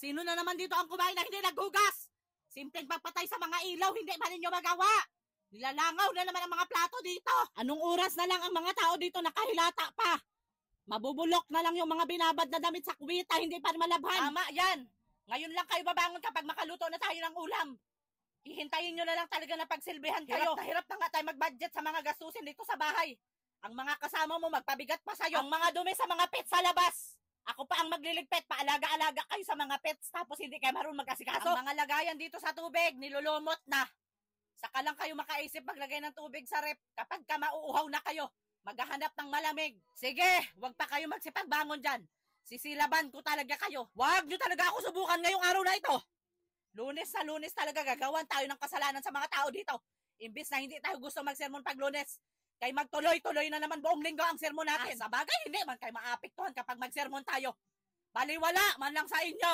Sino na naman dito ang kumain na hindi naghugas? Simpleng pagpatay sa mga ilaw, hindi ba ninyo magawa? Nilalangaw na naman ang mga plato dito. Anong oras na lang ang mga tao dito nakahilata pa? Mabubulok na lang yung mga binabad na damit sa kuwita, hindi pa malabhan. Tama yan. Ngayon lang kayo babangon kapag makaluto na tayo ng ulam. Hihintayin nyo na lang talaga na pagsilbihan kayo. Hirap na nga tayo mag-budget sa mga gastusin dito sa bahay. Ang mga kasama mo magpabigat pa sa'yo. Ang mga dumi sa mga pets sa labas. Ako pa ang magliligpit, paalaga-alaga kayo sa mga pets tapos hindi kayo marunong mag-asikaso. Ang mga lagayan dito sa tubig, nilulumot na. Saka lang kayo makaisip maglagay ng tubig sa rep kapag ka mauuhaw na kayo. Maghahanap ng malamig. Sige, wag pa kayo magsipagbangon dyan. Sisilaban ko talaga kayo. Wag nyo talaga ako subukan ngayong araw na ito. Lunes na Lunes talaga gagawan tayo ng kasalanan sa mga tao dito. Imbis na hindi tayo gusto magsermon pag Lunes. Kay magtuloy-tuloy na naman buong linggo ang sermon natin. Sa bagay, hindi man kayo maapektuhan kapag magsermon tayo. Baliwala man lang sa inyo.